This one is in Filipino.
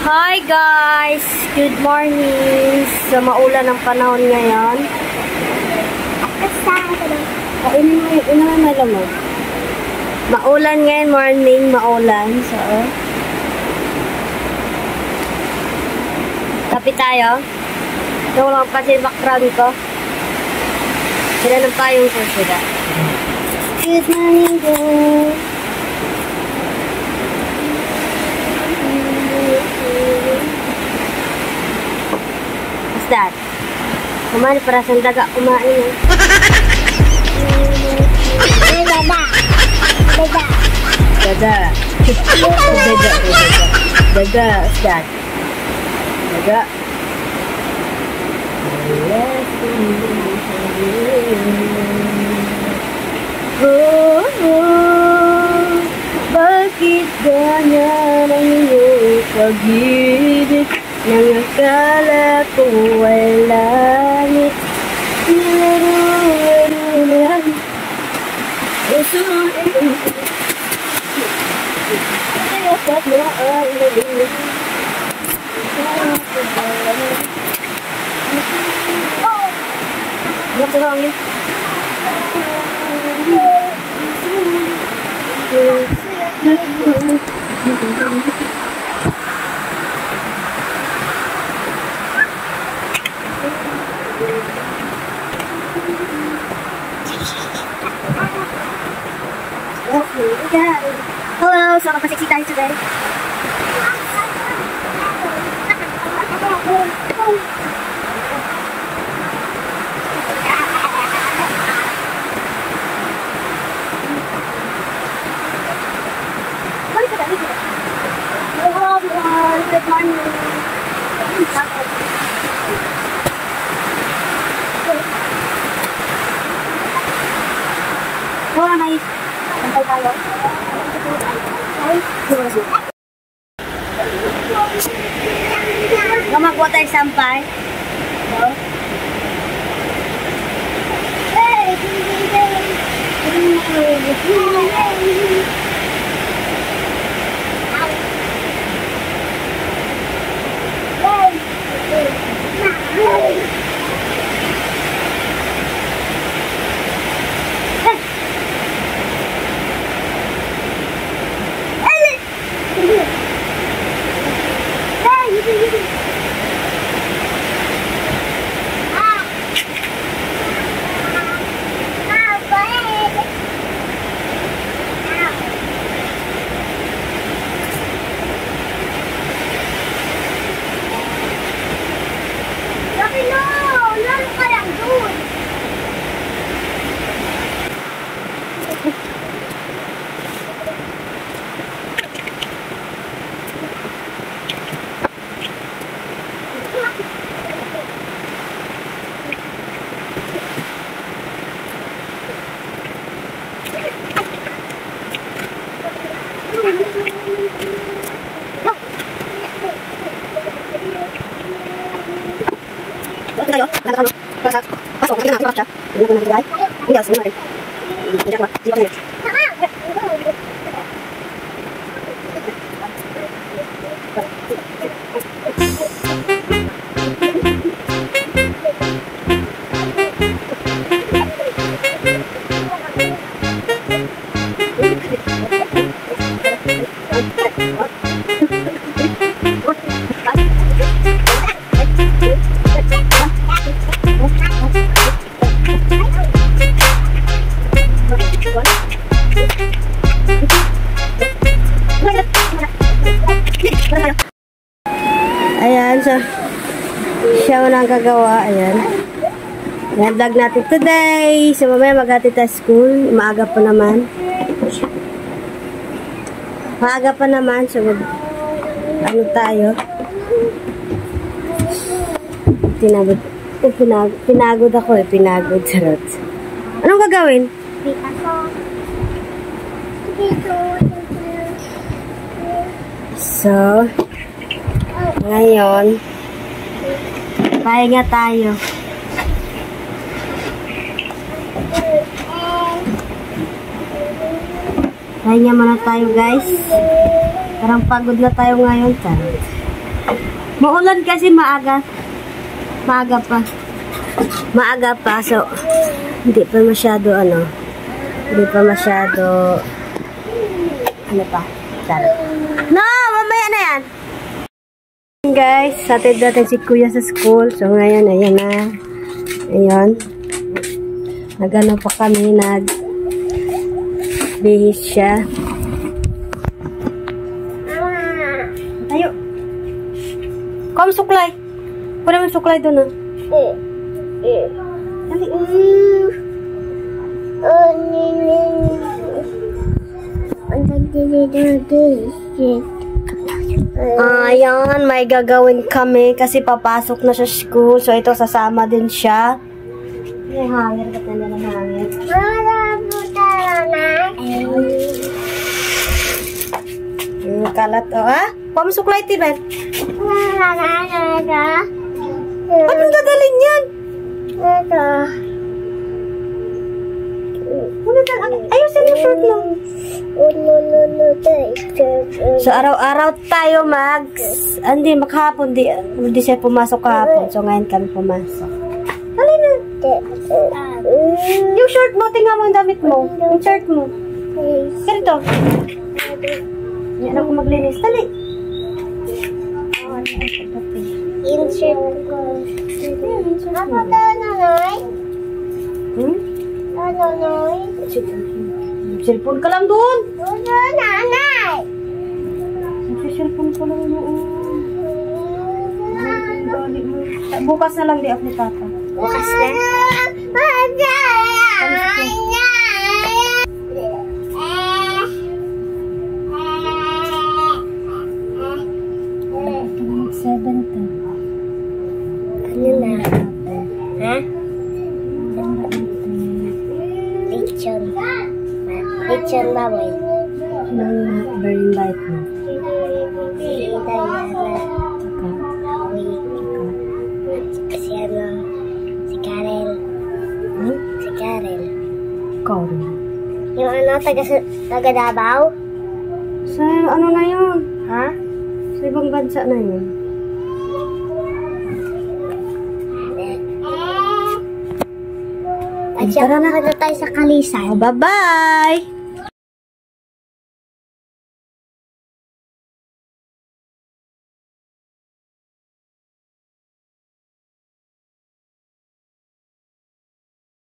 Hi guys! Good morning! Sa maulan ang panahon ngayon. Inuman mo lang mo. Maulan ngayon, morning, maulan. So, kapit tayo. Ito lang pa si background ko. Sila ng payong ko sila. Good morning guys! What's that? Kumain para sa daga kumain. Daga. Daga. What's that? Daga. Bakit ganyan ang iyong pag-ibig nang akala ko ay langit? Nilaro lang puso ay kaya pat na ay nalilip. What's wrong with Hello, so kapasiksi tayo today. Hello everyone, good morning. Hello, nice. Sampay tayo. Gumagawa tayo sampay. Tayo, pasok. Pasok, kita na pasok. Hindi ko na bigay. Hindi ako sinunod. Hindi ako. Hindi ako. Ayan, so siya na ang kagawa. Ayan, vlog natin today. So mamaya maghatid tayo school. Maaga pa naman. So ano tayo, pinagod ako pinagod. Sarot. Anong gagawin? So ngayon, pahinga tayo. Pahinga muna tayo guys. Parang pagod na tayo ngayon. Maulan kasi maaga. Maaga pa. Maaga pa. So, hindi pa masyado ano. Hindi pa masyado ano pa. Sarap. No! Mamaya na yan! Guys, hatid natin si Kuya sa school. So, ngayon, ayan na. Ayan. Nag-ano pa kami, nag-bihis siya. Tayo. Kom, suklay. Pwede mo suklay doon, ah. Dali. Ayan, may gagawin kami kasi papasok na sa school. So, ito sasama din siya. May hangir ka na ng hangir. Kalat, oh, ha? Pamasuklay, Tiben. Ba't mong dadalhin yan? Ayusin yung shirt mo. So, araw-araw tayo hindi, maghapon, hindi siya pumasok kahapon. So, ngayon kami pumasok. Dali na. Yung shirt mo, tingnan mo yung damit mo. Yung shirt mo. Ganito. Yan ako maglinis. Dali. Yung shirt ko. Apa ka, nanay? Nanay? Cellphone ka lang doon. Nanay! Cellphone ko lang doon. Bukas na lang di ako ni Tata. Bukas na? Ano na? Ha? Lechon. Lechon baboy. Very light mo. Si ano? Si Karen. Si Karen. Karen. Yung ano, taga Davao? Sa ano na yun? Ha? Sa ibang bansa na yun. Tara na tayo sa Kalisay. Bye-bye!